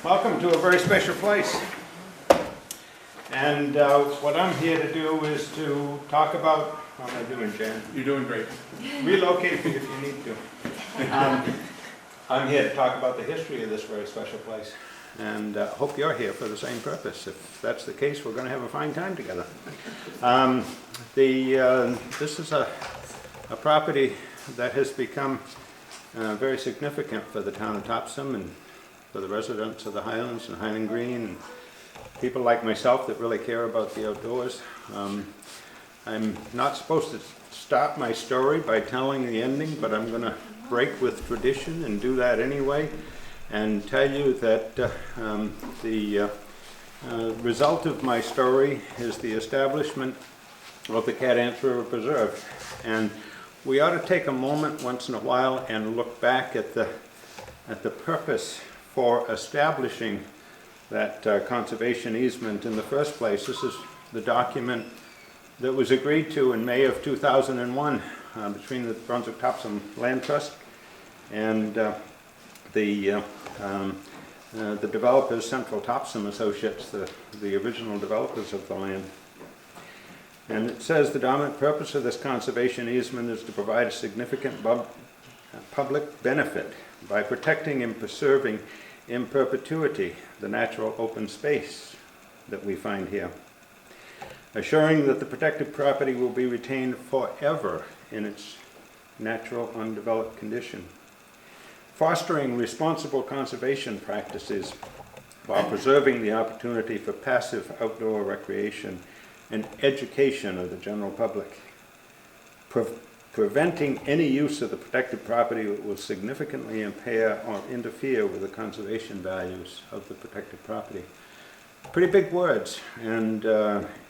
Welcome to a very special place. And what I'm here to do is to talk about, how am I doing, Jan? You're doing great. Relocate me if you need to. I'm here to talk about the history of this very special place. And hope you're here for the same purpose. If that's the case, we're going to have a fine time together. This is a property that has become very significant for the town of Topsham and for the residents of the Highlands and Highland Green and people like myself that really care about the outdoors. I'm not supposed to start my story by telling the ending, but I'm going to break with tradition and do that anyway and tell you that the result of my story is the establishment of the Cathance River Preserve. And we ought to take a moment once in a while and look back at the purpose for establishing that conservation easement in the first place. This is the document that was agreed to in May of 2001 between the Brunswick-Topsham Land Trust and the developers, Central Topsham Associates, the original developers of the land. And it says the dominant purpose of this conservation easement is to provide a significant public benefit by protecting and preserving in perpetuity the natural open space that we find here, assuring that the protected property will be retained forever in its natural undeveloped condition, fostering responsible conservation practices while preserving the opportunity for passive outdoor recreation and education of the general public, preventing any use of the protected property that will significantly impair or interfere with the conservation values of the protected property. Pretty big words, and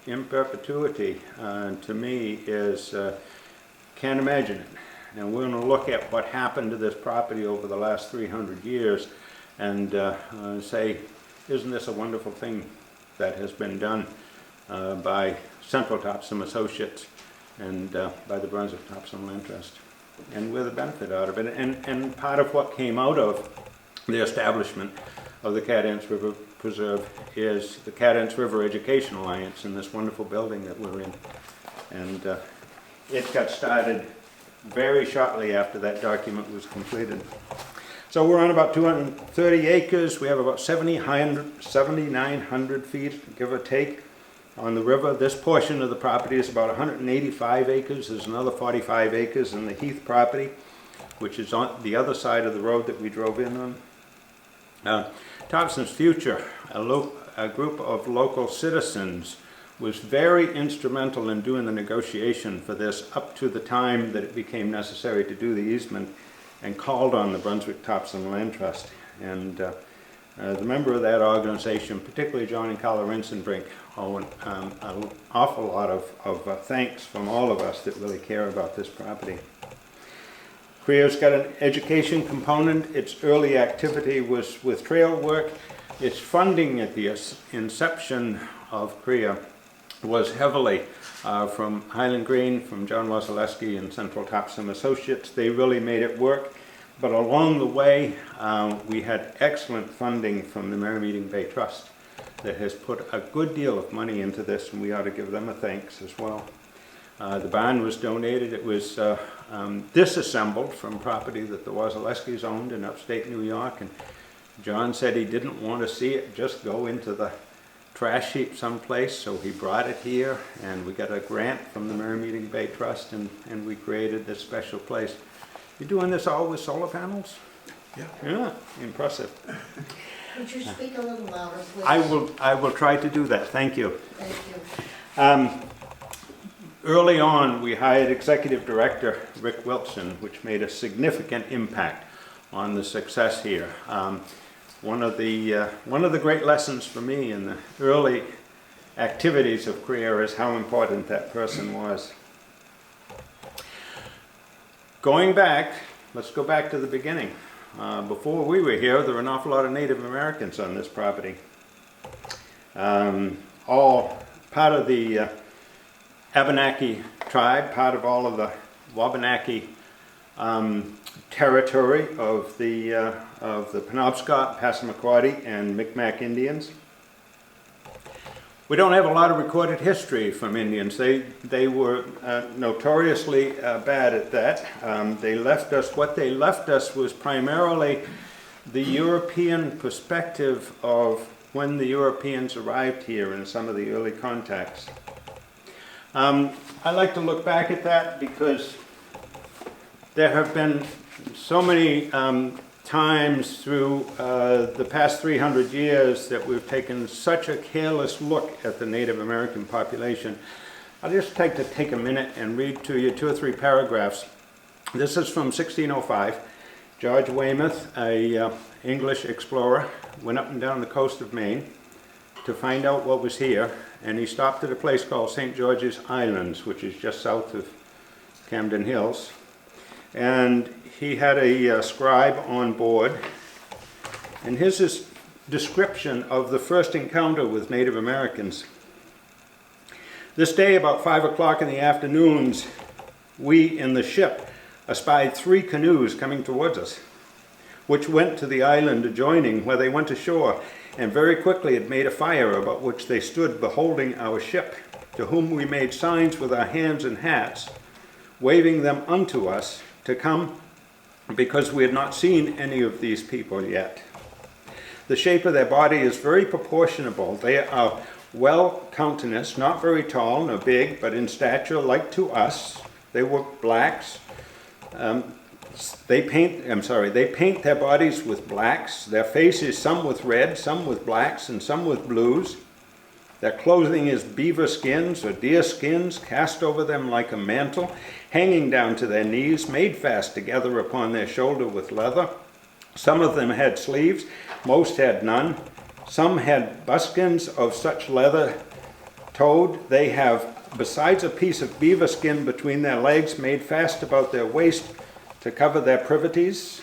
in perpetuity to me is, can't imagine it. And we're going to look at what happened to this property over the last 300 years and say, isn't this a wonderful thing that has been done by Central Topsham Associates and by the Brunswick-Topsham Land Trust, and we're the benefit out of it. And part of what came out of the establishment of the Cathance River Preserve is the Cathance River Education Alliance in this wonderful building that we're in. And it got started very shortly after that document was completed. So we're on about 230 acres. We have about 7,900 feet, give or take, on the river. This portion of the property is about 185 acres. There's another 45 acres in the Heath property, which is on the other side of the road that we drove in on. Topsham's Future, a group of local citizens, was very instrumental in doing the negotiation for this up to the time that it became necessary to do the easement, and called on the Brunswick-Topsham Land Trust. And the member of that organization, particularly John and Carla Rinsenbrink, owe an awful lot of thanks from all of us that really care about this property. CREA's got an education component. Its early activity was with trail work. Its funding at the inception of CREA was heavily from Highland Green, from John Wasilewski and Central Topsham Associates. They really made it work. But along the way, we had excellent funding from the Merrymeeting Bay Trust that has put a good deal of money into this, and we ought to give them a thanks as well. The barn was donated. It was disassembled from property that the Wasilewskis owned in upstate New York, and John said he didn't want to see it just go into the trash heap someplace, so he brought it here, and we got a grant from the Merrymeeting Bay Trust, and we created this special place. You're doing this all with solar panels? Yeah. Yeah, impressive. Would you speak a little louder, please? I will try to do that. Thank you. Thank you. Early on, we hired Executive Director Rick Wilson, which made a significant impact on the success here. One of the great lessons for me in the early activities of CREA is how important that person was. Going back, let's go back to the beginning. Before we were here, there were an awful lot of Native Americans on this property. All part of the Abenaki tribe, part of all of the Wabanaki territory of the Penobscot, Passamaquoddy, and Micmac Indians. We don't have a lot of recorded history from Indians. They were notoriously bad at that. They left us, what they left us was primarily the European perspective of when the Europeans arrived here in some of the early contacts. I like to look back at that because there have been so many times through the past 300 years that we've taken such a careless look at the Native American population. I'll just take a minute and read to you 2 or 3 paragraphs. This is from 1605. George Weymouth, a English explorer, went up and down the coast of Maine to find out what was here, and he stopped at a place called St. George's Islands, which is just south of Camden Hills. And he had a scribe on board, and here's his description of the first encounter with Native Americans. This day, about 5 o'clock in the afternoons, we in the ship espied 3 canoes coming towards us, which went to the island adjoining, where they went ashore, and very quickly had made a fire, about which they stood beholding our ship, to whom we made signs with our hands and hats, waving them unto us to come, because we had not seen any of these people yet. The shape of their body is very proportionable. They are well countenanced, not very tall nor big, but in stature like to us. They were blacks. They paint their bodies with blacks, their faces some with red, some with blacks, and some with blues. Their clothing is beaver skins or deer skins, cast over them like a mantle, hanging down to their knees, made fast together upon their shoulder with leather. Some of them had sleeves, most had none. Some had buskins of such leather toed. They have, besides a piece of beaver skin between their legs, made fast about their waist to cover their privities.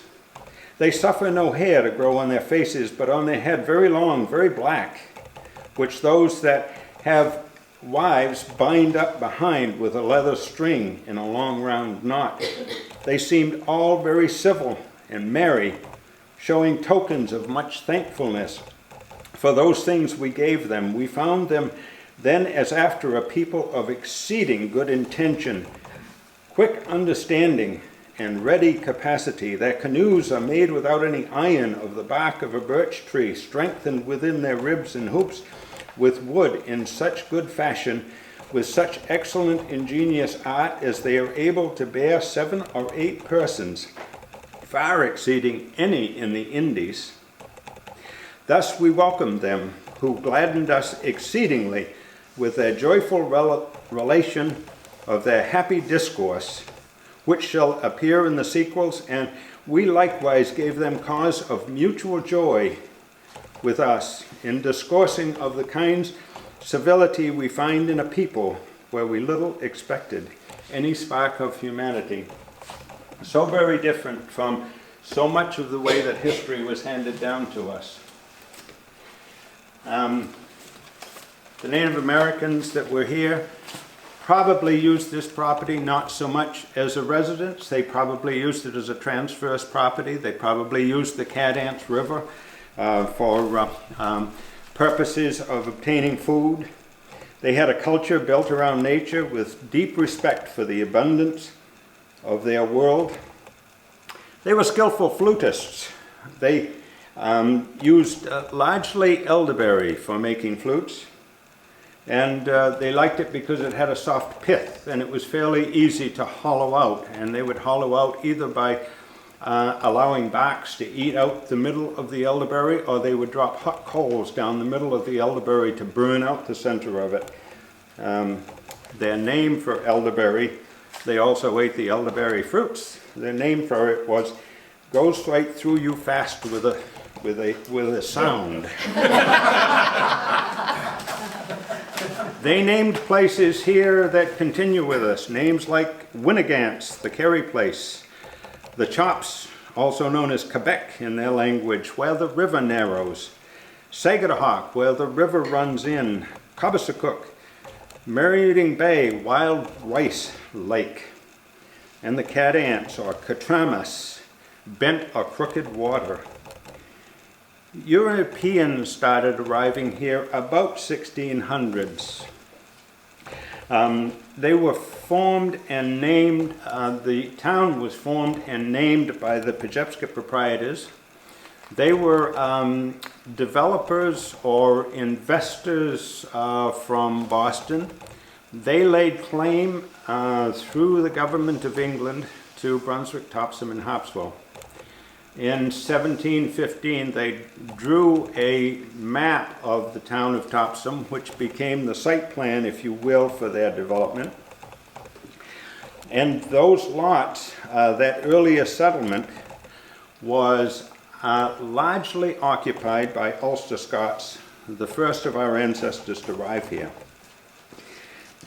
They suffer no hair to grow on their faces, but on their head very long, very black, which those that have wives bind up behind with a leather string in a long round knot. They seemed all very civil and merry, showing tokens of much thankfulness for those things we gave them. We found them then as after a people of exceeding good intention, quick understanding, and ready capacity. Their canoes are made without any iron, of the bark of a birch tree, strengthened within their ribs and hoops with wood in such good fashion, with such excellent ingenious art, as they are able to bear 7 or 8 persons, far exceeding any in the Indies. Thus we welcomed them, who gladdened us exceedingly with their joyful relation of their happy discourse, which shall appear in the sequels, and we likewise gave them cause of mutual joy with us in discoursing of the kinds civility we find in a people where we little expected any spark of humanity. So very different from so much of the way that history was handed down to us. The Native Americans that were here probably used this property not so much as a residence. They probably used it as a transverse property. They probably used the Cathance River for purposes of obtaining food. They had a culture built around nature with deep respect for the abundance of their world. They were skillful flutists. They used largely elderberry for making flutes, and they liked it because it had a soft pith and it was fairly easy to hollow out, and they would hollow out either by allowing barks to eat out the middle of the elderberry, or they would drop hot coals down the middle of the elderberry to burn out the center of it. Their name for elderberry, they also ate the elderberry fruits. Their name for it was "goes right through you fast with a sound." They named places here that continue with us. Names like Winnegance, the Cary place, the Chops, also known as Quebec in their language, where the river narrows, Sagadahoc, where the river runs in, Cobbessacook, Merrymeeting Bay, Wild Rice Lake, and the Cathance or Catramas, bent or crooked water. Europeans started arriving here about 1600s. They were formed and named, the town was formed and named by the Pejepska proprietors. They were developers or investors from Boston. They laid claim through the government of England to Brunswick-Topsham and Harpswell. In 1715, they drew a map of the town of Topsham, which became the site plan, if you will, for their development. And those lots, that earlier settlement, was largely occupied by Ulster Scots, the first of our ancestors to arrive here.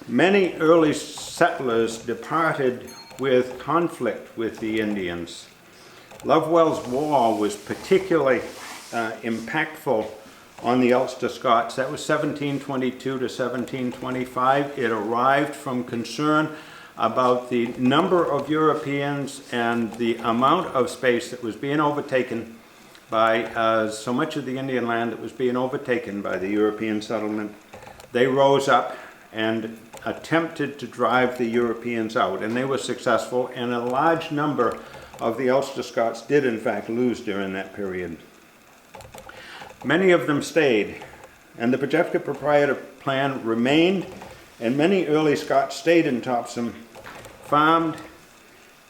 Many early settlers departed with conflict with the Indians. Lovewell's War was particularly impactful on the Ulster Scots. That was 1722 to 1725. It arrived from concern about the number of Europeans and the amount of space that was being overtaken by so much of the Indian land that was being overtaken by the European settlement. They rose up and attempted to drive the Europeans out, and they were successful, and a large number of the Ulster Scots did in fact lose during that period. Many of them stayed, and the Pejepska proprietor plan remained, and many early Scots stayed in Topsham, farmed,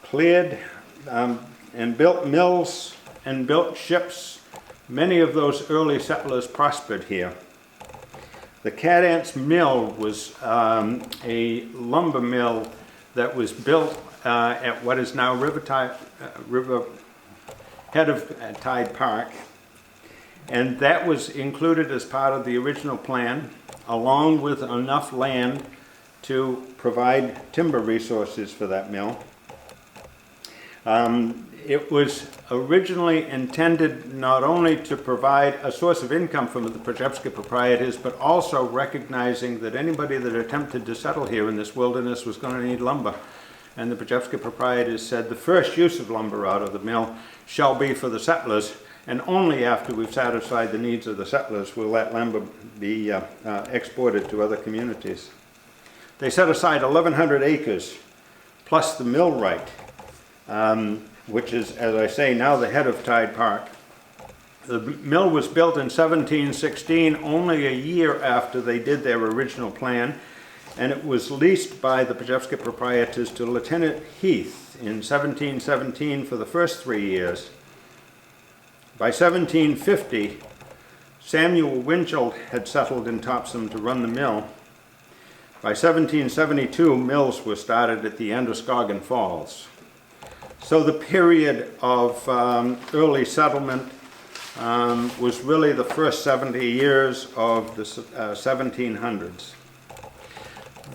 cleared, and built mills and built ships. Many of those early settlers prospered here. The Cathance mill was a lumber mill that was built at what is now head of Tide Park, and that was included as part of the original plan, along with enough land to provide timber resources for that mill. It was originally intended not only to provide a source of income for the Pejepska proprietors, but also recognizing that anybody that attempted to settle here in this wilderness was going to need lumber. And the Pejepska proprietors said the first use of lumber out of the mill shall be for the settlers, and only after we've satisfied the needs of the settlers will that lumber be exported to other communities. They set aside 1,100 acres plus the millwright, which is, as I say, now the head of Tide Park. The mill was built in 1716, only a year after they did their original plan, and it was leased by the Pejepska proprietors to Lieutenant Heath in 1717 for the first 3 years. By 1750, Samuel Winchell had settled in Topsham to run the mill. By 1772, mills were started at the Androscoggin Falls. So the period of early settlement was really the first 70 years of the 1700s.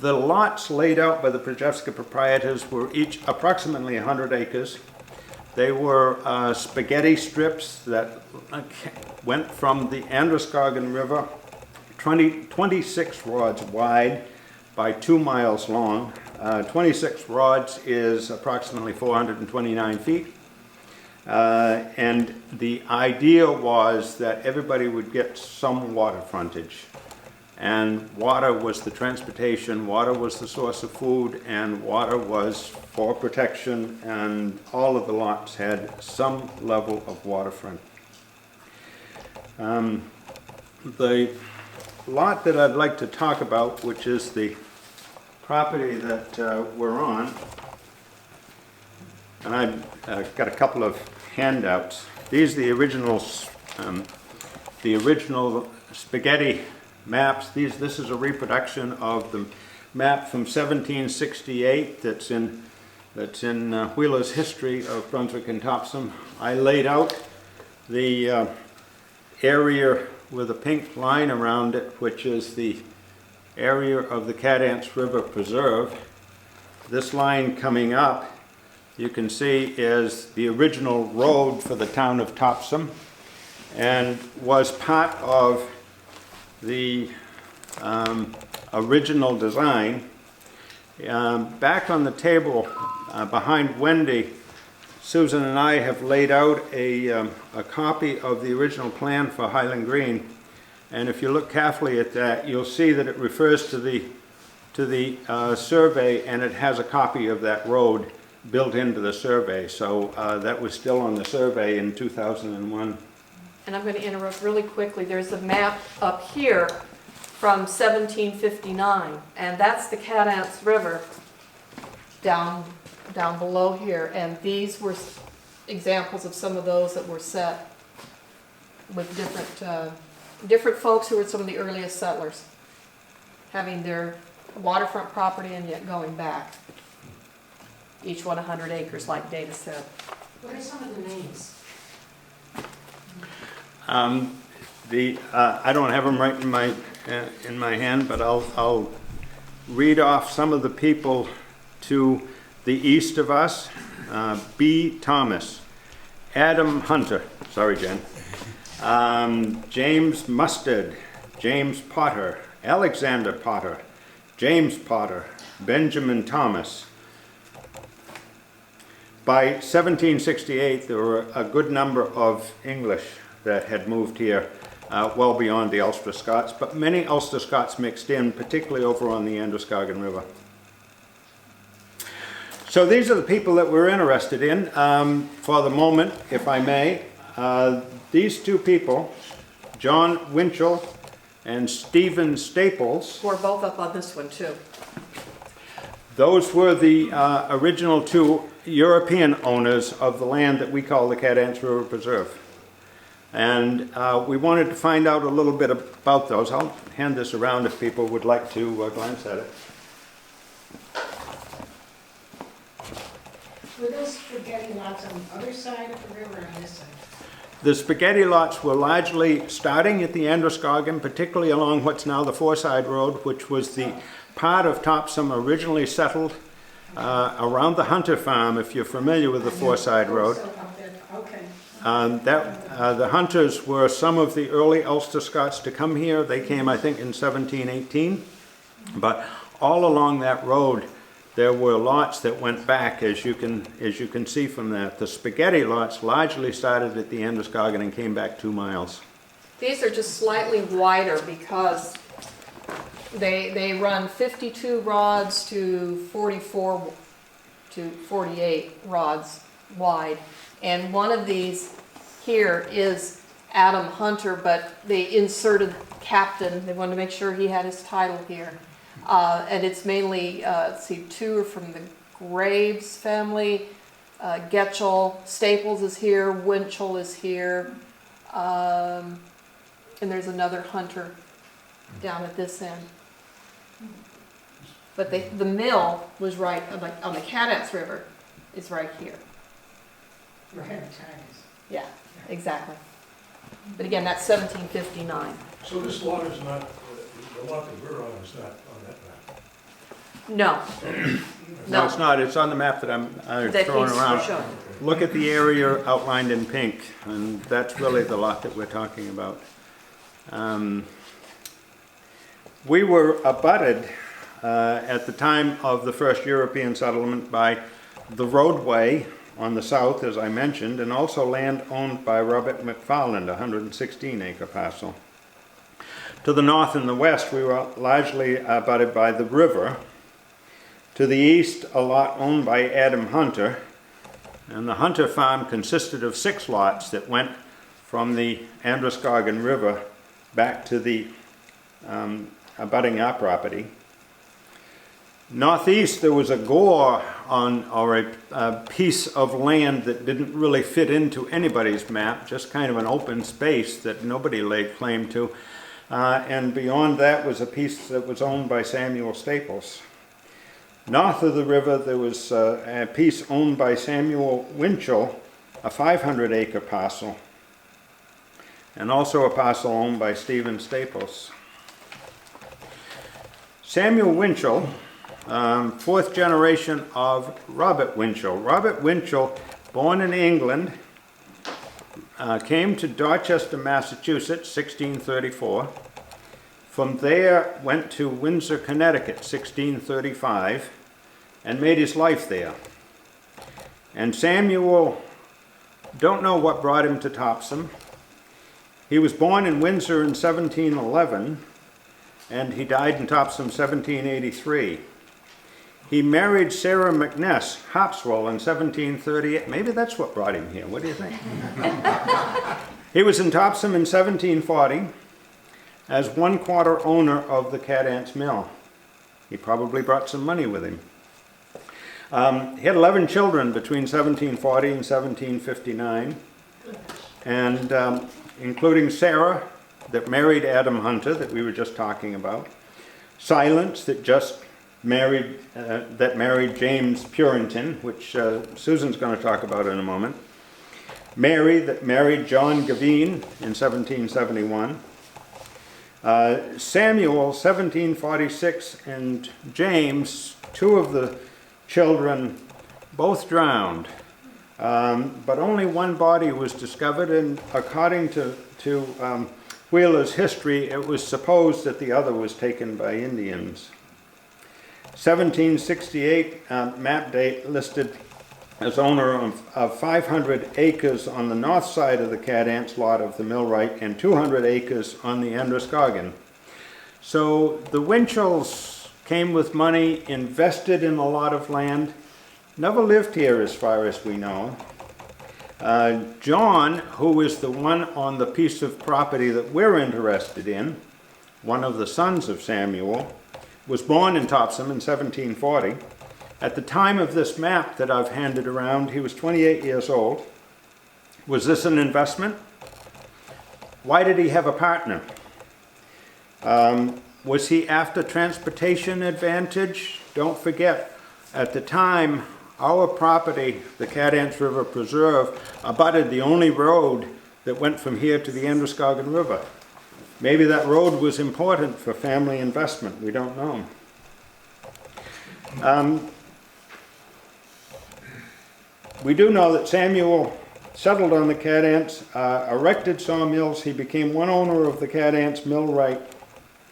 The lots laid out by the Pejepska proprietors were each approximately 100 acres. They were spaghetti strips that went from the Androscoggin River, 26 rods wide by 2 miles long. 26 rods is approximately 429 feet. And the idea was that everybody would get some water frontage. And water was the transportation, water was the source of food, and water was for protection, and all of the lots had some level of waterfront. The lot that I'd like to talk about, which is the property that we're on, and I've got a couple of handouts. These are the original spaghetti maps. This is a reproduction of the map from 1768 that's in Wheeler's History of Brunswick and Topsham. I laid out the area with a pink line around it, which is the area of the Cathance River Preserve. This line coming up, you can see, is the original road for the town of Topsham, and was part of the original design. Back on the table behind Wendy Susan and I have laid out a copy of the original plan for Highland Green. And if you look carefully at that, you'll see that it refers to the survey, and it has a copy of that road built into the survey. So that was still on the survey in 2001. And I'm going to interrupt really quickly. There's a map up here from 1759, and that's the Cathance River down below here. And these were examples of some of those that were set with different folks who were some of the earliest settlers, having their waterfront property and yet going back. Each one 100 acres, like Dana said. What are some of the names? I don't have them right in my hand, but I'll read off some of the people to the east of us. B. Thomas, Adam Hunter, sorry Jen, James Mustard, James Potter, Alexander Potter, James Potter, Benjamin Thomas. By 1768, there were a good number of English that had moved here, well beyond the Ulster Scots, but many Ulster Scots mixed in, particularly over on the Androscoggin River. So these are the people that we're interested in for the moment, if I may. These two people, John Winchell and Stephen Staples. We're both up on this one too. Those were the original two European owners of the land that we call the Cathance River Preserve. And we wanted to find out a little bit about those. I'll hand this around if people would like to glance at it. Were those spaghetti lots on the other side of the river or on this side? The spaghetti lots were largely starting at the Androscoggin, particularly along what's now the Foreside Road, which was the part of Topsham originally settled around the Hunter Farm, if you're familiar with the Foreside Road. Okay. The Hunters were some of the early Ulster Scots to come here. They came, I think, in 1718. But all along that road, there were lots that went back, as you can see from that. The spaghetti lots largely started at the Androscoggin and came back 2 miles. These are just slightly wider because they run 52 rods to 44 to 48 rods wide. And one of these here is Adam Hunter, but they inserted captain. They wanted to make sure he had his title here. And it's mainly, let's see, 2 are from the Graves family. Getchell, Staples is here, Winchell is here. And there's another Hunter down at this end. But the mill was right on the Cathance River, is right here. Right, times. Yeah, exactly. But again, that's 1759. So this lot is not, the lot that we're on is not on that map? No. No, it's not. It's on the map that I'm That throwing he's around. showing. Look at the area outlined in pink, and that's really the lot that we're talking about. We were abutted at the time of the first European settlement by the roadway on the south, as I mentioned, and also land owned by Robert McFarland, a 116-acre parcel. To the north and the west, we were largely abutted by the river. To the east, a lot owned by Adam Hunter, and the Hunter farm consisted of 6 lots that went from the Androscoggin River back to the abutting our property. Northeast, there was a gore or a piece of land that didn't really fit into anybody's map, just kind of an open space that nobody laid claim to. And beyond that was a piece that was owned by Samuel Staples. North of the river, there was a piece owned by Samuel Winchell, a 500-acre parcel, and also a parcel owned by Stephen Staples. Samuel Winchell, 4th generation of Robert Winchell. Robert Winchell, born in England, came to Dorchester, Massachusetts, 1634. From there, went to Windsor, Connecticut, 1635, and made his life there. And Samuel, don't know what brought him to Topsham. He was born in Windsor in 1711, and he died in Topsham 1783. He married Sarah McNess, Harpswell, in 1738. Maybe that's what brought him here. What do you think? He was in Topsham in 1740 as 1/4 owner of the Cathance mill. He probably brought some money with him. He had 11 children between 1740 and 1759, and including Sarah, that married Adam Hunter, that we were just talking about, Silence, that married James Purinton, which Susan's going to talk about in a moment, Mary, that married John Gavine in 1771, Samuel, 1746, and James, 2 of the children, both drowned. But only one body was discovered, and according to Wheeler's history, it was supposed that the other was taken by Indians. 1768 map date listed as owner of 500 acres on the north side of the Cathance lot of the millwright and 200 acres on the Androscoggin. So the Winchells came with money, invested in a lot of land, never lived here as far as we know. John, who is the one on the piece of property that we're interested in, one of the sons of Samuel, was born in Topsham in 1740. At the time of this map that I've handed around, he was 28 years old. Was this an investment? Why did he have a partner? Was he after transportation advantage? Don't forget, at the time, our property, the Cathance River Preserve, abutted the only road that went from here to the Androscoggin River. Maybe that road was important for family investment. We don't know. We do know that Samuel settled on the Cathance, erected sawmills. He became one owner of the Cathance millwright.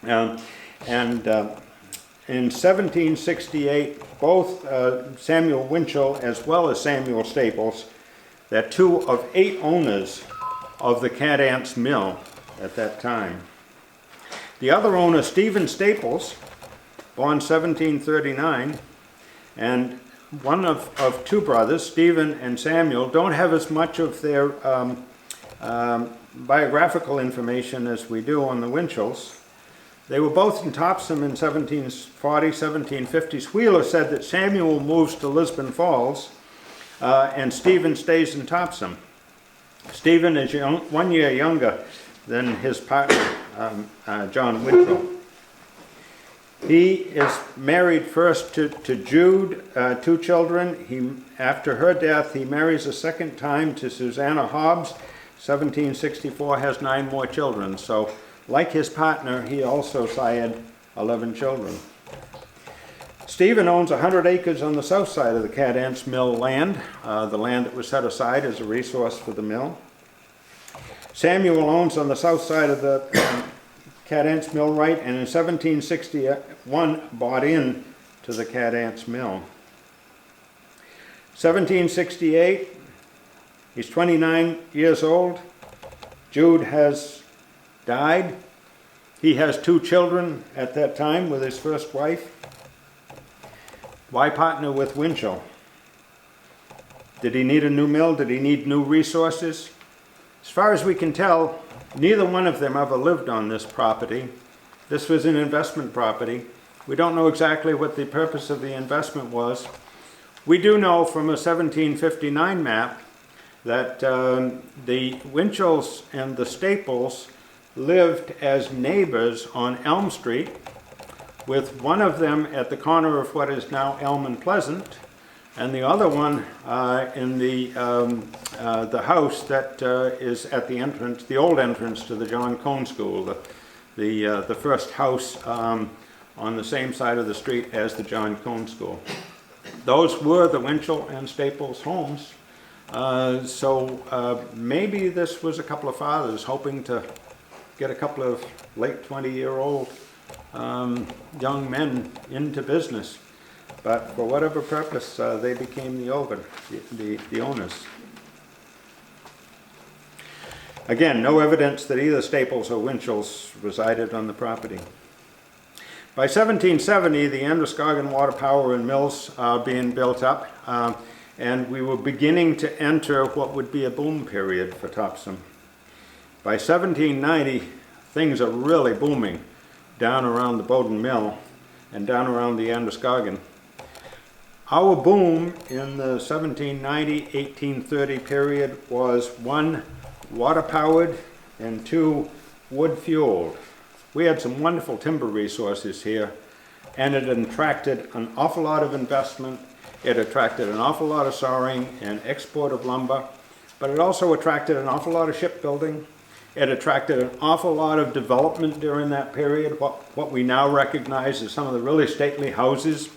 In 1768, both Samuel Winchell as well as Samuel Staples, they're 2 of 8 owners of the Cathance mill at that time. The other owner, Stephen Staples, born 1739, and one of 2 brothers, Stephen and Samuel, don't have as much of their biographical information as we do on the Winchells. They were both in Topsham in 1740, 1750s. Wheeler said that Samuel moves to Lisbon Falls and Stephen stays in Topsham. Stephen is 1 year younger than his partner, John Winchell. He is married first to Jude, 2 children. After her death, he marries a second time to Susanna Hobbs. 1764, has 9 more children. So, like his partner, he also sired 11 children. Stephen owns 100 acres on the south side of the Cathance mill land, the land that was set aside as a resource for the mill. Samuel owns on the south side of the Cathance millwright, and in 1761 bought in to the Cathance mill. 1768, he's 29 years old. Jude has died. He has 2 children at that time with his first wife. Why partner with Winchell? Did he need a new mill? Did he need new resources? As far as we can tell, neither one of them ever lived on this property. This was an investment property. We don't know exactly what the purpose of the investment was. We do know from a 1759 map that the Winchells and the Staples lived as neighbors on Elm Street, with one of them at the corner of what is now Elm and Pleasant, and the other one in the house that is at the entrance, the old entrance to the John Cone School, the first house on the same side of the street as the John Cone School. Those were the Winchell and Staples homes. So maybe this was a couple of fathers hoping to get a couple of late 20-year-old young men into business. but for whatever purpose, they became the owners. Again, no evidence that either Staples or Winchells resided on the property. By 1770, the Androscoggin Water Power and Mills are being built up, and we were beginning to enter what would be a boom period for Topsham. By 1790, things are really booming down around the Bowden Mill and down around the Androscoggin. Our boom in the 1790-1830 period was 1, water-powered, and 2, wood-fueled. We had some wonderful timber resources here, and it attracted an awful lot of investment. It attracted an awful lot of sawing and export of lumber, but it also attracted an awful lot of shipbuilding. It attracted an awful lot of development during that period. What we now recognize as some of the really stately houses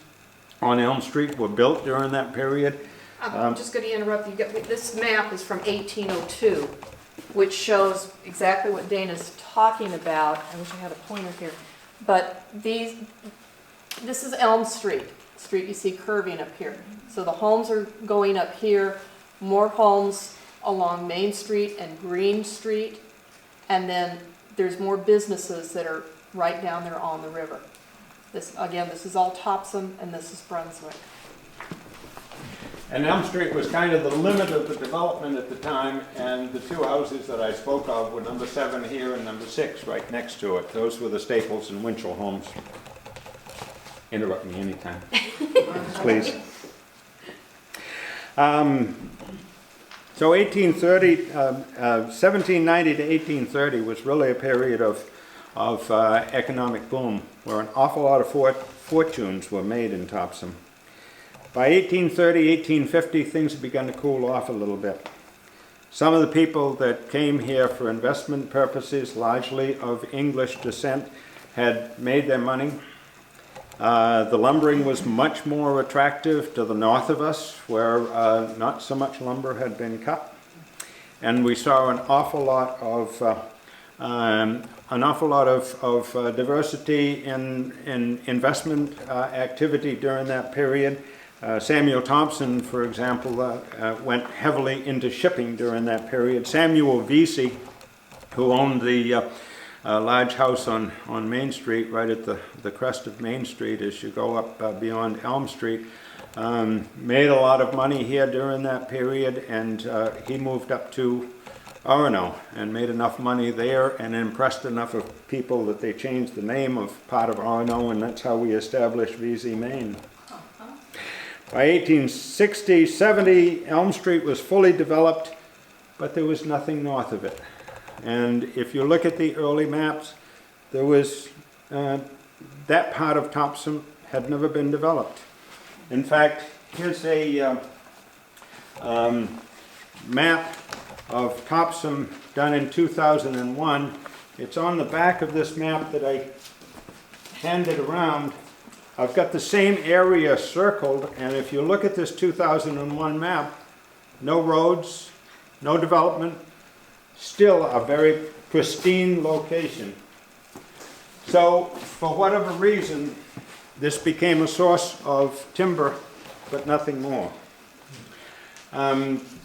on Elm Street were built during that period. I'm just going to interrupt you. This map is from 1802, which shows exactly what Dana's talking about. I wish I had a pointer here. But this is Elm Street, street you see curving up here. So the homes are going up here, more homes along Main Street and Green Street, and then there's more businesses that are right down there on the river. This is all Topsham, and this is Brunswick. And Elm Street was kind of the limit of the development at the time, and the two houses that I spoke of were number 7 here and number 6 right next to it. Those were the Staples and Winchell homes. Interrupt me anytime, please. So 1790 to 1830 was really a period of economic boom, where an awful lot of fortunes were made in Topsham. By 1830, 1850, things had begun to cool off a little bit. Some of the people that came here for investment purposes, largely of English descent, had made their money. The lumbering was much more attractive to the north of us, where not so much lumber had been cut. And we saw an awful lot of diversity in investment activity during that period. Samuel Thompson, for example, went heavily into shipping during that period. Samuel Vesey, who owned the large house on Main Street, right at the crest of Main Street as you go up beyond Elm Street, made a lot of money here during that period, and he moved up to Orono and made enough money there and impressed enough of people that they changed the name of part of Orono, and that's how we established Vesey, Maine. By 1860-70, Elm Street was fully developed, but there was nothing north of it. And if you look at the early maps, there was that part of Topsham had never been developed. In fact, here's a map of Topsham done in 2001. It's on the back of this map that I handed around. I've got the same area circled, and if you look at this 2001 map, no roads, no development, still a very pristine location. So, for whatever reason, this became a source of timber, but nothing more.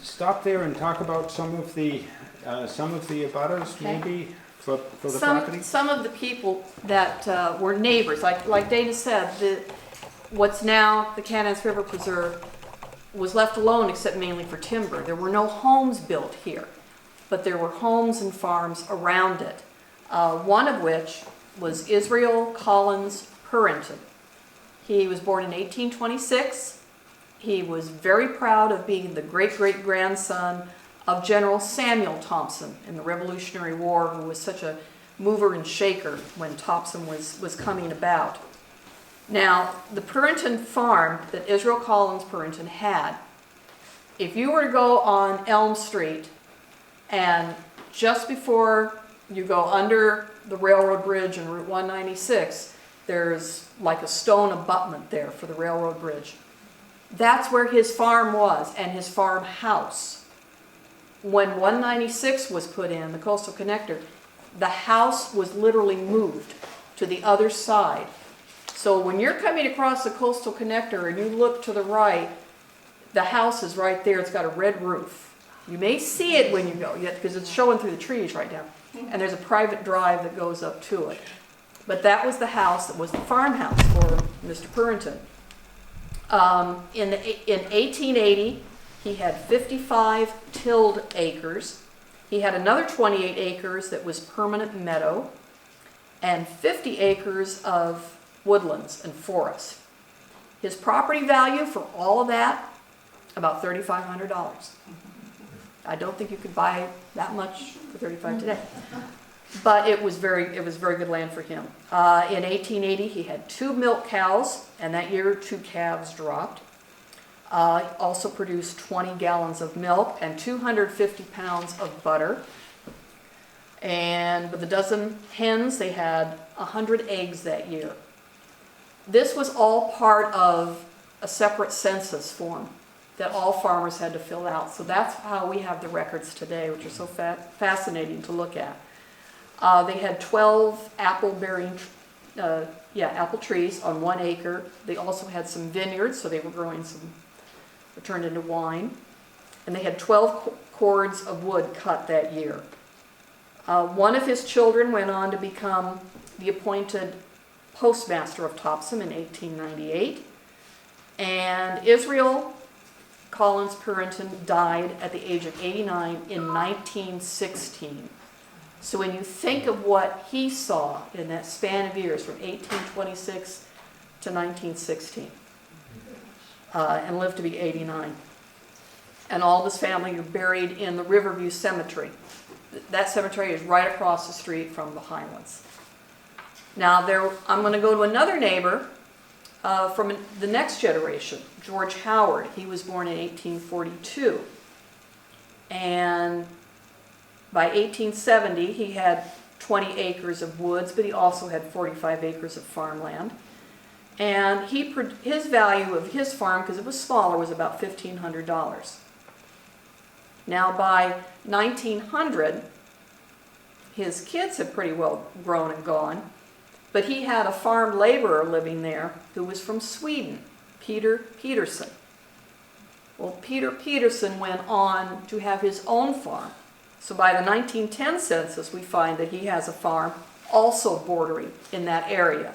Stop there and talk about some of the abutters, Okay. maybe, for the property. Some of the people that were neighbors, like Dana said, what's now the Cathance River Preserve was left alone except mainly for timber. There were no homes built here, but there were homes and farms around it. One of which was Israel Collins Purinton. He was born in 1826. He was very proud of being the great-great-grandson of General Samuel Thompson in the Revolutionary War, who was such a mover and shaker when Topsham was coming about. Now, the Purinton farm that Israel Collins Purinton had, if you were to go on Elm Street and just before you go under the railroad bridge and Route 196, there's like a stone abutment there for the railroad bridge. That's where his farm was and his farmhouse. When 196 was put in, the coastal connector, the house was literally moved to the other side So when you're coming across the coastal connector and you look to the right, the house is right there. It's got a red roof. You may see it when you go, because it's showing through the trees right now. And there's a private drive that goes up to it. But that was the house that was the farmhouse for Mr. Purinton. In 1880, he had 55 tilled acres. He had another 28 acres that was permanent meadow, and 50 acres of woodlands and forest. His property value for all of that, about $3,500. I don't think you could buy that much for $35 today. But it was very good land for him. In 1880, he had 2 milk cows, and that year 2 calves dropped. Also produced 20 gallons of milk and 250 pounds of butter. And with a dozen hens, they had 100 eggs that year. This was all part of a separate census form that all farmers had to fill out. So that's how we have the records today, which are so fascinating to look at. They had 12 apple-bearing apple trees on 1 acre. They also had some vineyards, so they were growing some, turned into wine. And they had 12 cords of wood cut that year. One of his children went on to become the appointed postmaster of Topsham in 1898. And Israel Collins Purinton died at the age of 89 in 1916. So when you think of what he saw in that span of years from 1826 to 1916, and lived to be 89. And all of his family are buried in the Riverview Cemetery. That cemetery is right across the street from the Highlands. Now I'm going to go to another neighbor from the next generation, George Howard. He was born in 1842. And by 1870, he had 20 acres of woods, but he also had 45 acres of farmland. And his value of his farm, because it was smaller, was about $1,500. Now by 1900, his kids had pretty well grown and gone, but he had a farm laborer living there who was from Sweden, Peter Peterson. Well, Peter Peterson went on to have his own farm. So by the 1910 census, we find that he has a farm also bordering in that area.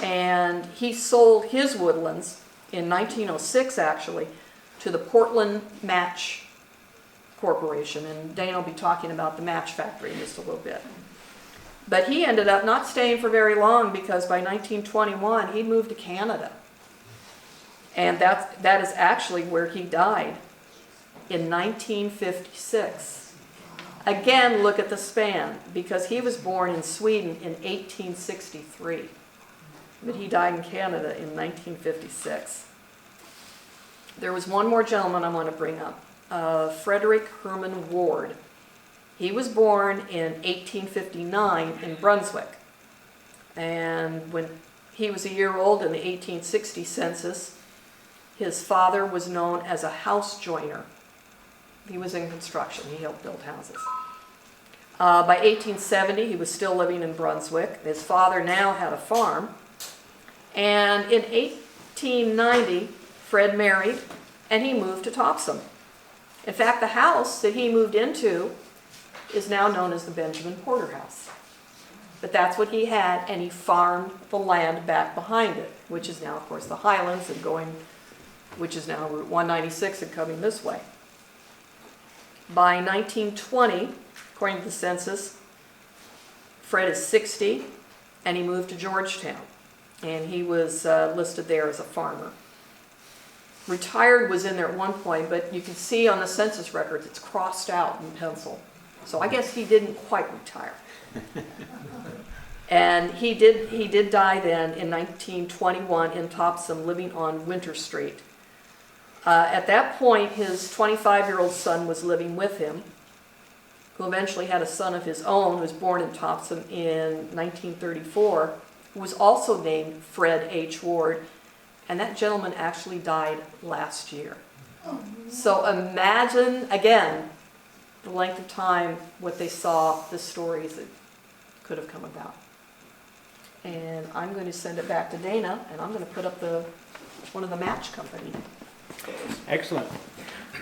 And he sold his woodlands in 1906, actually, to the Portland Match Corporation. And Dane will be talking about the match factory in just a little bit. But he ended up not staying for very long, because by 1921, he moved to Canada. And that is actually where he died, in 1956. Again, look at the span, because he was born in Sweden in 1863. But he died in Canada in 1956. There was one more gentleman I want to bring up, Frederick Herman Ward. He was born in 1859 in Brunswick. And when he was a year old in the 1860 census, his father was known as a house joiner. He was in construction. He helped build houses. By 1870, he was still living in Brunswick. His father now had a farm. And in 1890, Fred married, and he moved to Topsham. In fact, the house that he moved into is now known as the Benjamin Porter House. But that's what he had, and he farmed the land back behind it, which is now, of course, the Highlands, and which is now Route 196 and coming this way. By 1920, according to the census, Fred is 60, and he moved to Georgetown. And he was listed there as a farmer. Retired was in there at one point, but you can see on the census records it's crossed out in pencil. So I guess he didn't quite retire. And he did die then in 1921 in Topsham, living on Winter Street. At that point, his 25-year-old son was living with him, who eventually had a son of his own who was born in Topsham in 1934, who was also named Fred H. Ward, and that gentleman actually died last year. So imagine, again, the length of time, what they saw, the stories that could have come about. and I'm going to send it back to Dana, and I'm going to put up one of the match company. Excellent.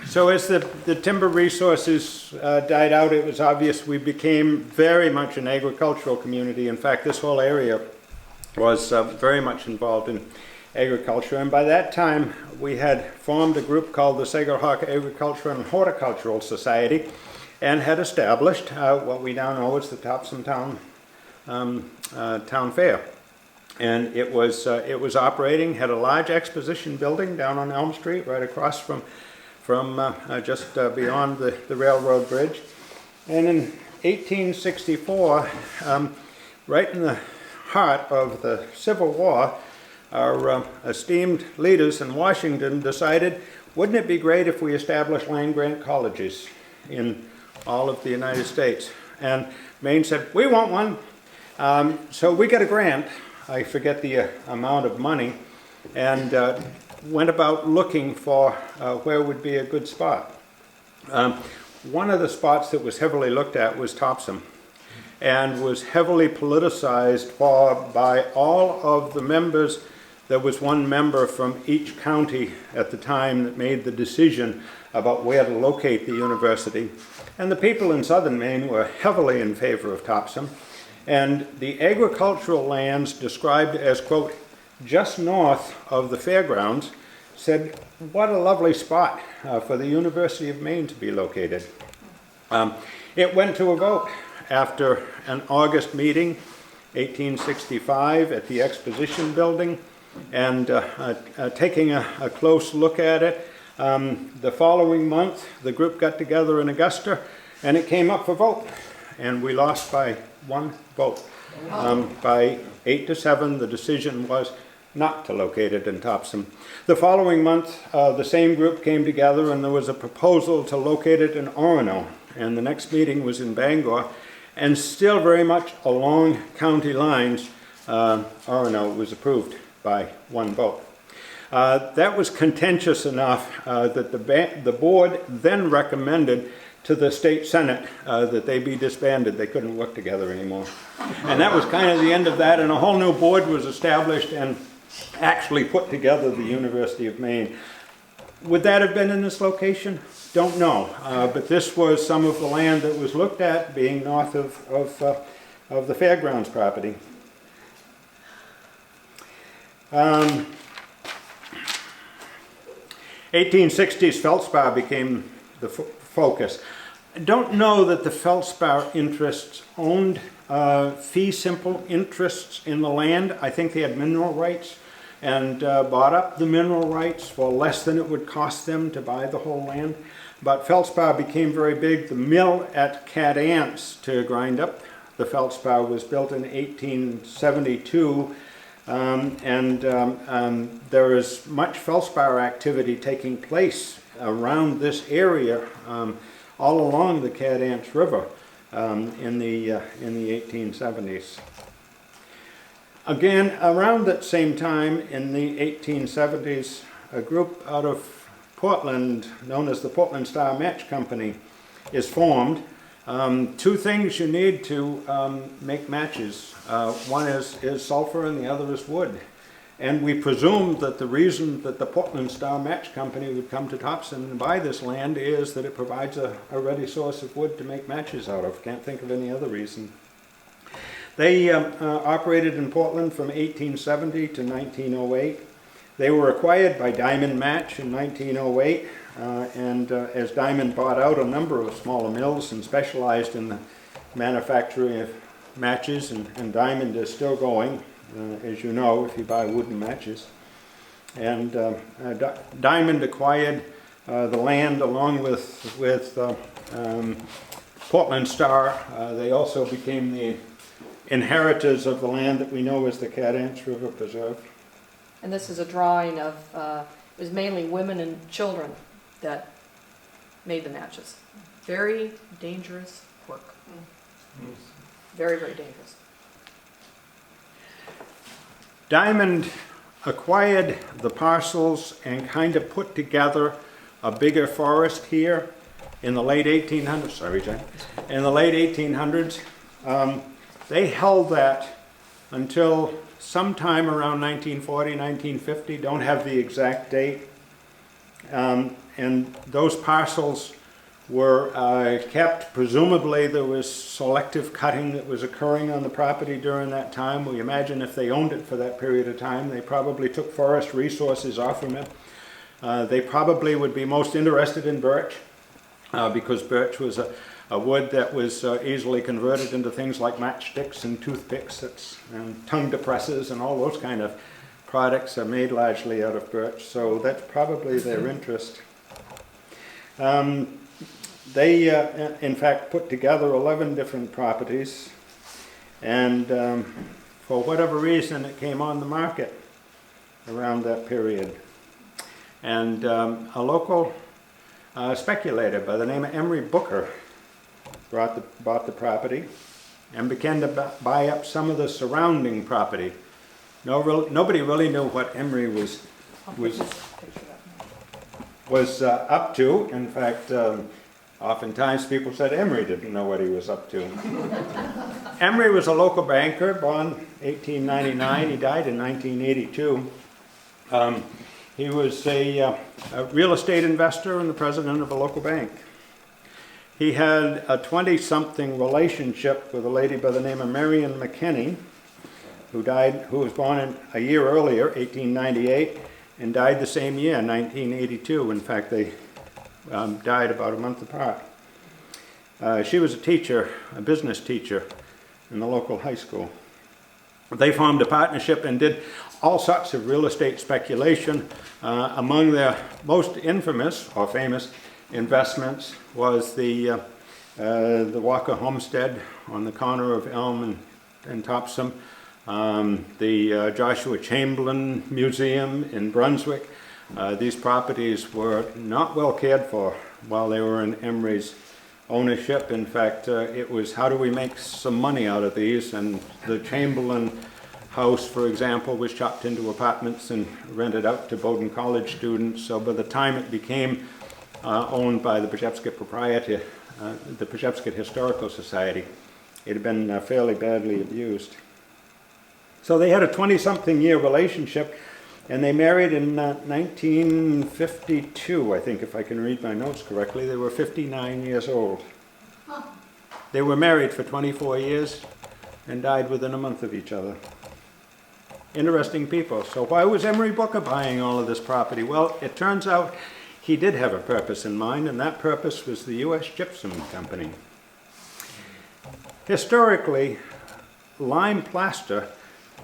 So as the timber resources died out, it was obvious we became very much an agricultural community. In fact, this whole area was very much involved in agriculture. And by that time, we had formed a group called the Sagerhawk Agriculture and Horticultural Society and had established what we now know as the Topsham Town Fair. And it was operating, had a large exposition building down on Elm Street, right across from just beyond the railroad bridge. And in 1864, right in the heart of the Civil War, our esteemed leaders in Washington decided, wouldn't it be great if we established land-grant colleges in all of the United States? And Maine said, we want one. So we got a grant, I forget the amount of money, and went about looking for where would be a good spot. One of the spots that was heavily looked at was Topsham, and was heavily politicized by all of the members. There was one member from each county at the time that made the decision about where to locate the university. And the people in southern Maine were heavily in favor of Topsham. And the agricultural lands described as, quote, just north of the fairgrounds, said, what a lovely spot for the University of Maine to be located. It went to a vote after an August meeting, 1865, at the Exposition Building, and taking a close look at it. The following month, the group got together in Augusta, and it came up for vote, and we lost by one vote. By 8-7, the decision was not to locate it in Topsham. The following month, the same group came together, and there was a proposal to locate it in Orono, and the next meeting was in Bangor, and still very much along county lines, Orono was approved by one vote. That was contentious enough that the board then recommended to the state senate that they be disbanded. They couldn't work together anymore. And that was kind of the end of that, and a whole new board was established and actually put together the University of Maine. Would that have been in this location? Don't know, but this was some of the land that was looked at being north of the fairgrounds property. 1860s feldspar became the focus. I don't know that the feldspar interests owned fee simple interests in the land. I think they had mineral rights and bought up the mineral rights for less than it would cost them to buy the whole land. But feldspar became very big. The mill at Cathance to grind up the feldspar was built in 1872. There is much feldspar activity taking place around this area all along the Cathance River in the 1870s. Again, around that same time in the 1870s, a group out of Portland, known as the Portland Star Match Company, is formed. Two things you need to make matches. One is sulfur and the other is wood. And we presumed that the reason that the Portland Star Match Company would come to Topsham and buy this land is that it provides a ready source of wood to make matches out of. Can't think of any other reason. They operated in Portland from 1870 to 1908. They were acquired by Diamond Match in 1908. As Diamond bought out a number of smaller mills and specialized in the manufacturing of matches, and Diamond is still going, as you know, if you buy wooden matches. And Diamond acquired the land along with Portland Star. They also became the inheritors of the land that we know as the Cathance River Preserve. And this is a drawing of, it was mainly women and children that made the matches. Very dangerous work. Very, very dangerous. Diamond acquired the parcels and kind of put together a bigger forest here in the late 1800s. Sorry, Jen. In the late 1800s. They held that until sometime around 1940, 1950, don't have the exact date. And those parcels were kept. Presumably there was selective cutting that was occurring on the property during that time. We imagine if they owned it for that period of time, they probably took forest resources off from it. They probably would be most interested in birch, because birch was a wood that was easily converted into things like matchsticks and toothpicks and tongue depressors, and all those kind of products are made largely out of birch, so that's probably their interest. They, in fact, put together 11 different properties, and for whatever reason it came on the market around that period. And a local speculator by the name of Emery Booker bought the property and began to buy up some of the surrounding property. Nobody really knew what Emery was up to. In fact, oftentimes people said Emery didn't know what he was up to. Emery was a local banker, born 1899. He died in 1982. He was a real estate investor and the president of a local bank. He had a 20-something relationship with a lady by the name of Marion McKinney, who was born a year earlier, 1898, and died the same year, 1982. In fact, they died about a month apart. She was a teacher, a business teacher in the local high school. They formed a partnership and did all sorts of real estate speculation. Among their most infamous or famous investments was the Walker Homestead on the corner of Elm and Topsham, the Joshua Chamberlain Museum in Brunswick. These properties were not well cared for while they were in Emery's ownership. In fact, it was how do we make some money out of these, and the Chamberlain house, for example, was chopped into apartments and rented out to Bowdoin College students. So by the time it became owned by the Przewskyt proprietor, the Przewskyt Historical Society, it had been fairly badly abused. So they had a 20-something year relationship, and they married in 1952, I think, if I can read my notes correctly. They were 59 years old. They were married for 24 years and died within a month of each other. Interesting people. So why was Emery Booker buying all of this property? Well, it turns out he did have a purpose in mind, and that purpose was the U.S. Gypsum Company. Historically, lime plaster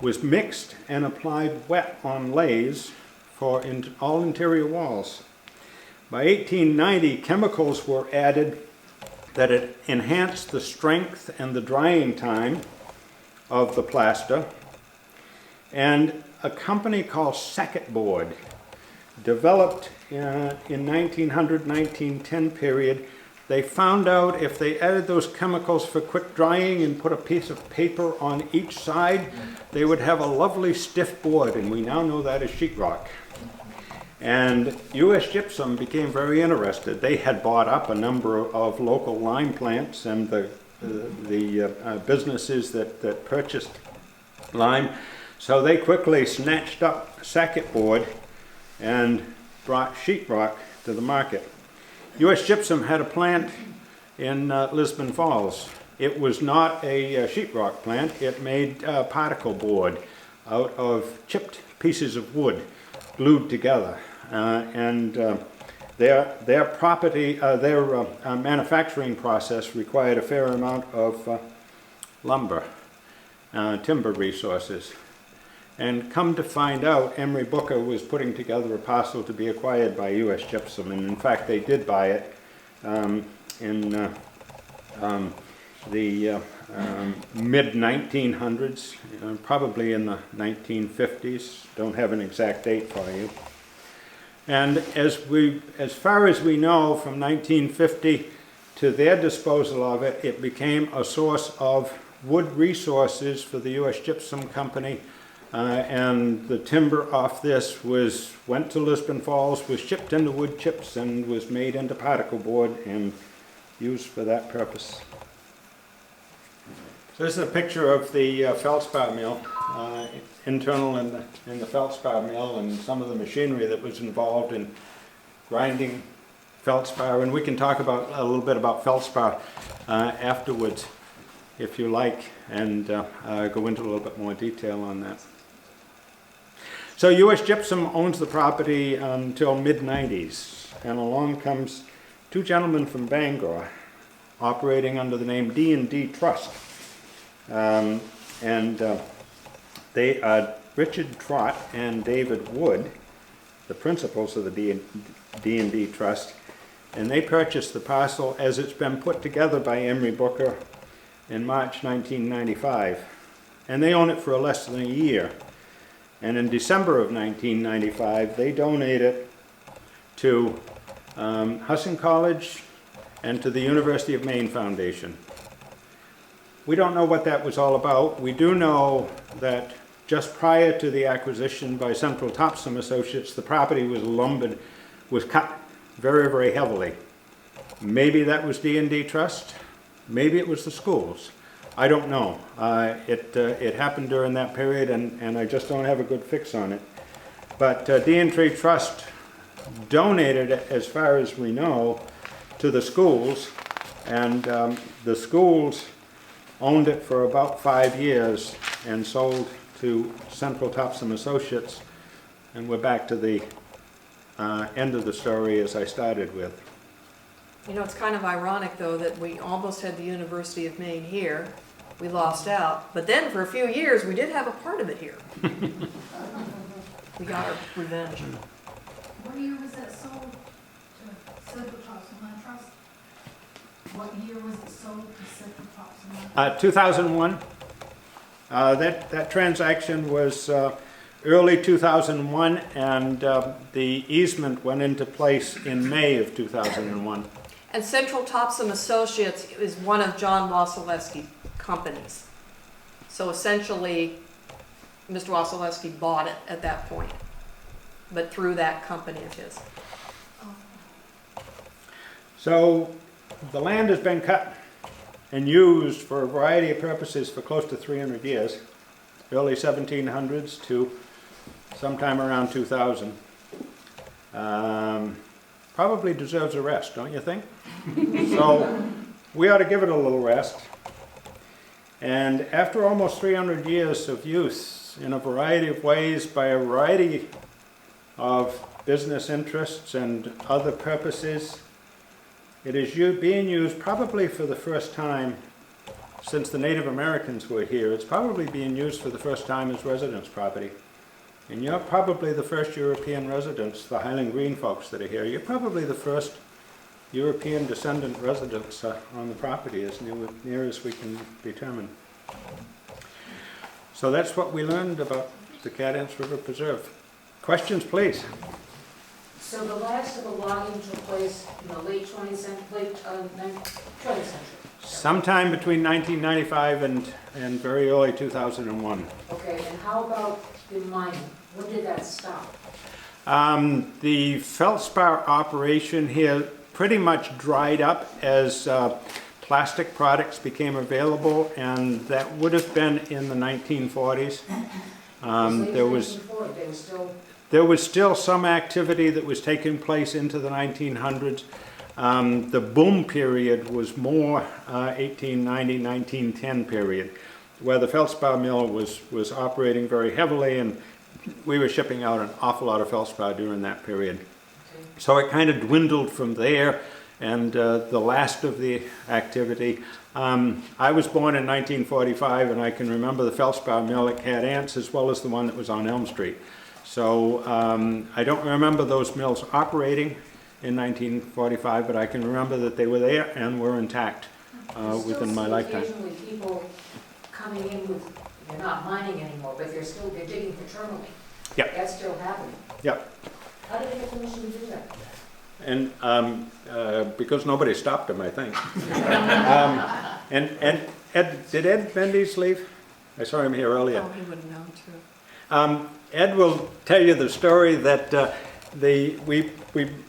was mixed and applied wet on laths for all interior walls. By 1890, chemicals were added that had enhanced the strength and the drying time of the plaster, and a company called Sackett Board developed in 1900-1910 period. They found out if they added those chemicals for quick drying and put a piece of paper on each side, they would have a lovely stiff board, and we now know that as sheetrock. And U.S. Gypsum became very interested. They had bought up a number of local lime plants and the businesses that purchased lime. So they quickly snatched up Sackett Board and brought sheetrock to the market. U.S. Gypsum had a plant in Lisbon Falls. It was not a sheetrock plant. It made particle board out of chipped pieces of wood glued together. Their manufacturing process required a fair amount of lumber, timber resources. And come to find out, Emery Booker was putting together a parcel to be acquired by U.S. Gypsum, and in fact they did buy it in the mid-1900s, probably in the 1950s. Don't have an exact date for you. And as far as we know, from 1950 to their disposal of it, it became a source of wood resources for the U.S. Gypsum Company. And the timber off this went to Lisbon Falls, was chipped into wood chips, and was made into particle board and used for that purpose. So this is a picture of the feldspar mill. internal in the feldspar mill and some of the machinery that was involved in grinding feldspar. And we can talk about a little bit about feldspar afterwards, if you like, and go into a little bit more detail on that. So US Gypsum owns the property until mid-90s, and along comes two gentlemen from Bangor operating under the name D&D Trust. They are Richard Trott and David Wood, the principals of the D&D Trust, and they purchased the parcel as it's been put together by Emery Booker in March 1995. And they own it for less than a year. And in December of 1995, they donate it to Hussing College and to the University of Maine Foundation. We don't know what that was all about. We do know that just prior to the acquisition by Central-Topsham Associates, the property was cut very, very heavily. Maybe that was D&D Trust. Maybe it was the schools. I don't know. It happened during that period, and I just don't have a good fix on it. But D&D Trust donated it, as far as we know, to the schools, and the schools owned it for about 5 years and sold to Central-Topsham Associates, and we're back to the end of the story as I started with. You know, it's kind of ironic, though, that we almost had the University of Maine here. We lost out. But then for a few years, we did have a part of it here. We got our revenge. What year was that sold to Central-Topsham Land Trust? What year was it sold to Central-Topsham Land Trust? 2001. That transaction was early 2001, and the easement went into place in May of 2001. And Central-Topsham Associates is one of John Wasilewski's companies. So essentially, Mr. Wasilewski bought it at that point, but through that company of his. So the land has been cut and used for a variety of purposes for close to 300 years, early 1700s to sometime around 2000. Probably deserves a rest, don't you think? So we ought to give it a little rest. And after almost 300 years of use in a variety of ways by a variety of business interests and other purposes, it is being used probably for the first time since the Native Americans were here. It's probably being used for the first time as residence property. And you're probably the first European residents, the Highland Green folks that are here. You're probably the first European descendant residents on the property, as near as we can determine. So that's what we learned about the Cathance River Preserve. Questions, please? So the last of the logging took place in the late 20th century? Sometime between 1995 and very early 2001. Okay, and how about the mining? When did that stop? The feldspar operation here pretty much dried up as plastic products became available, and that would have been in the 1940s. There was still some activity that was taking place into the 1900s. The boom period was more 1890, 1910 period, where the feldspar mill was operating very heavily, and we were shipping out an awful lot of feldspar during that period. Okay. So it kind of dwindled from there, and the last of the activity. I was born in 1945, and I can remember the feldspar mill at Cathance as well as the one that was on Elm Street. So I don't remember those mills operating in 1945, but I can remember that they were there and were intact within my lifetime. Occasionally people coming in with, they're not mining anymore, but they're digging for tourmaline. Yep. That's still happening. Yep. How did they get permission to do that? And because nobody stopped him, I think. And Ed, did Ed Mendes leave? I saw him here earlier. Oh, he would have known too. Ed will tell you the story that we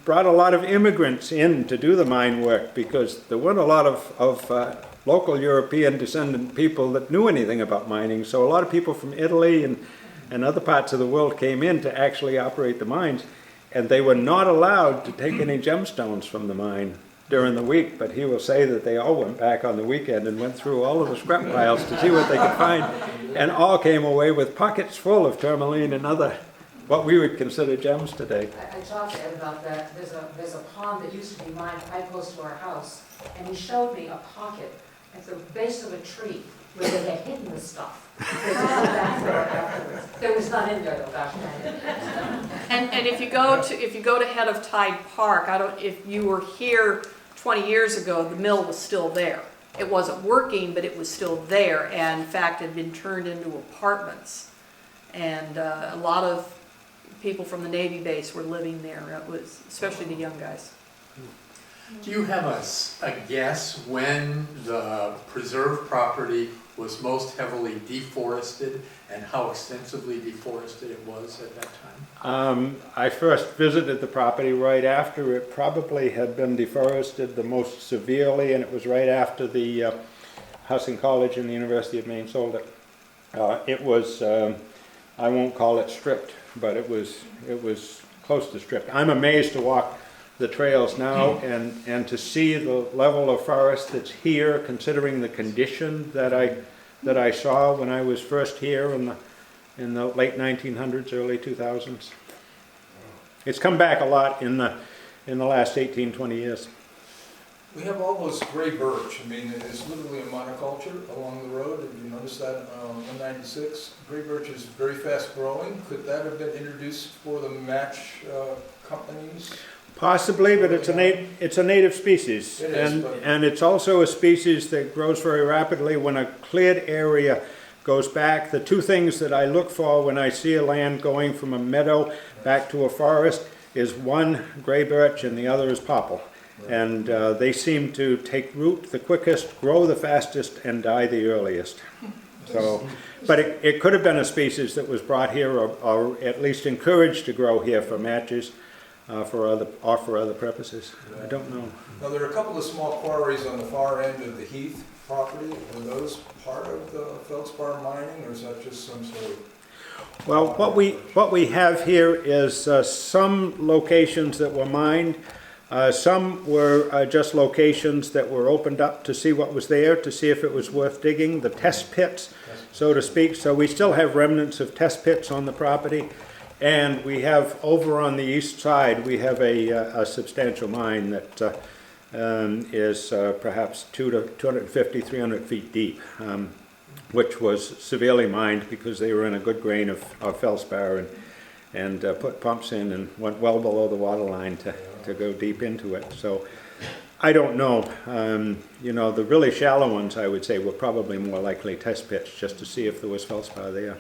brought a lot of immigrants in to do the mine work because there weren't a lot of local European descendant people that knew anything about mining. So a lot of people from Italy and other parts of the world came in to actually operate the mines, and they were not allowed to take any gemstones from the mine during the week, but he will say that they all went back on the weekend and went through all of the scrap piles to see what they could find, and all came away with pockets full of tourmaline and other, what we would consider gems today. I talked to Ed about that. There's a pond that used to be mined quite close to our house, and he showed me a pocket at the base of a tree where they had hidden the stuff. There was none in there though, gosh dang it. And if you go to head of Tide Park, if you were here 20 years ago, the mill was still there. It wasn't working, but it was still there, and in fact had been turned into apartments. And a lot of people from the Navy base were living there. It was, especially the young guys. Do you have a guess when the preserved property was most heavily deforested and how extensively deforested it was at that time? I first visited the property right after it probably had been deforested the most severely, and it was right after the Hussing College and the University of Maine sold it. It was, I won't call it stripped, but it was close to stripped. I'm amazed to walk the trails now and to see the level of forest that's here, considering the condition that I saw when I was first here in the late 1900s, early 2000s. It's come back a lot in the last 18, 20 years. We have all those gray birch. I mean, it's literally a monoculture along the road. Have you noticed that on 196? Gray birch is very fast growing. Could that have been introduced for the match companies? Possibly, but it's a native species, It is, and it's also a species that grows very rapidly when a cleared area goes back. The two things that I look for when I see a land going from a meadow back to a forest is one, gray birch, and the other is popple. And they seem to take root the quickest, grow the fastest, and die the earliest. So, but it could have been a species that was brought here or at least encouraged to grow here for matches. For other purposes. I don't know. Now, there are a couple of small quarries on the far end of the Heath property. Are those part of the feldspar mining, or is that just some sort of... Well, what we have here is some locations that were mined. Some were just locations that were opened up to see what was there, to see if it was worth digging, the test pits, so to speak. So we still have remnants of test pits on the property. And we have, over on the east side, we have a substantial mine that is perhaps 250, 300 feet deep, which was severely mined because they were in a good grain of feldspar and put pumps in and went well below the water line to go deep into it. So I don't know. You know, the really shallow ones, I would say, were probably more likely test pits just to see if there was feldspar there.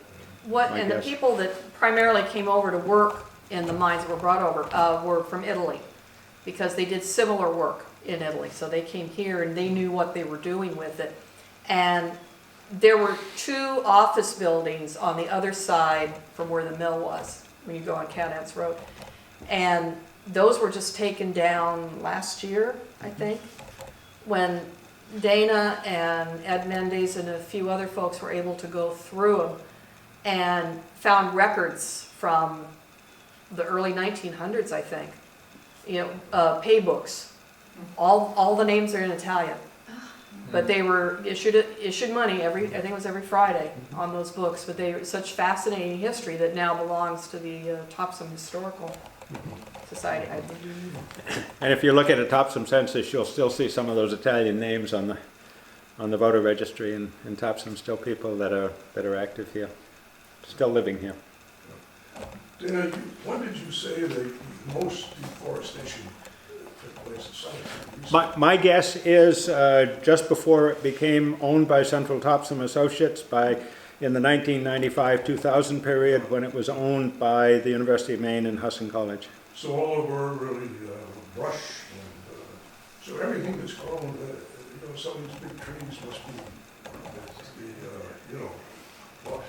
And the people that primarily came over to work in the mines that were brought over were from Italy, because they did similar work in Italy. So they came here and they knew what they were doing with it. And there were two office buildings on the other side from where the mill was, when you go on Cathance Road. And those were just taken down last year, I think, when Dana and Ed Mendes and a few other folks were able to go through them and found records from the early 1900s, I think. You know, pay books. All the names are in Italian, but they were issued money I think it was every Friday on those books. But they were such fascinating history that now belongs to the Topsham Historical Society, I believe. And if you look at a Topsham census, you'll still see some of those Italian names on the voter registry in Topsham. Still people that are active here. Still living here. Dana, when did you say the most deforestation took place in South? My guess is just before it became owned by Central Topsham Associates in the 1995-2000 period, when it was owned by the University of Maine and Hussing College. So all over really brush, and so everything that's grown, you know, some of these big trees must be, you know, what?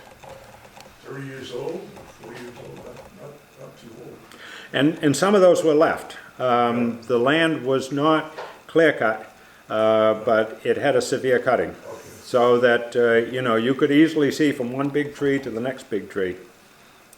30 years old, 40 years old, not too old. And some of those were left. The land was not clear cut. but it had a severe cutting. Okay. So that, you know, you could easily see from one big tree to the next big tree.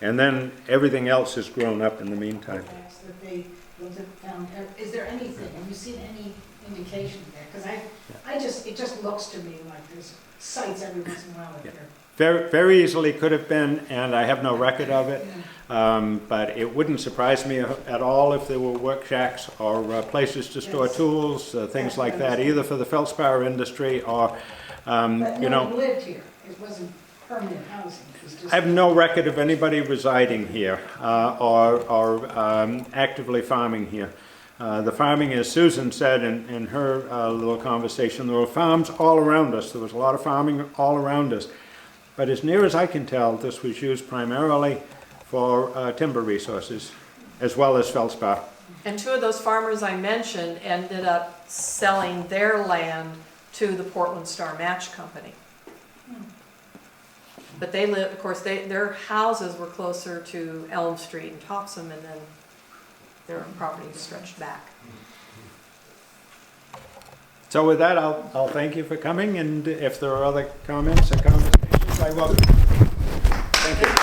And then everything else has grown up in the meantime. Fast that they looked at, found, is there anything, have you seen any indication there? Because it just looks to me like there's sites every once in a while appear. Very, very easily could have been, and I have no record of it. But it wouldn't surprise me at all if there were work shacks or places to store Yes. tools, things like that, either for the feldspar industry or, But you no know, one lived here, it wasn't permanent housing, it was just. I have no record of anybody residing here or actively farming here. The farming, as Susan said in her little conversation, there were farms all around us. There was a lot of farming all around us. But as near as I can tell, this was used primarily for timber resources, as well as feldspar. And two of those farmers I mentioned ended up selling their land to the Portland Star Match Company. But they lived, of course, their houses were closer to Elm Street and Topsham, and then their property stretched back. So with that, I'll thank you for coming, and if there are other comments or conversations, I welcome. Thank you.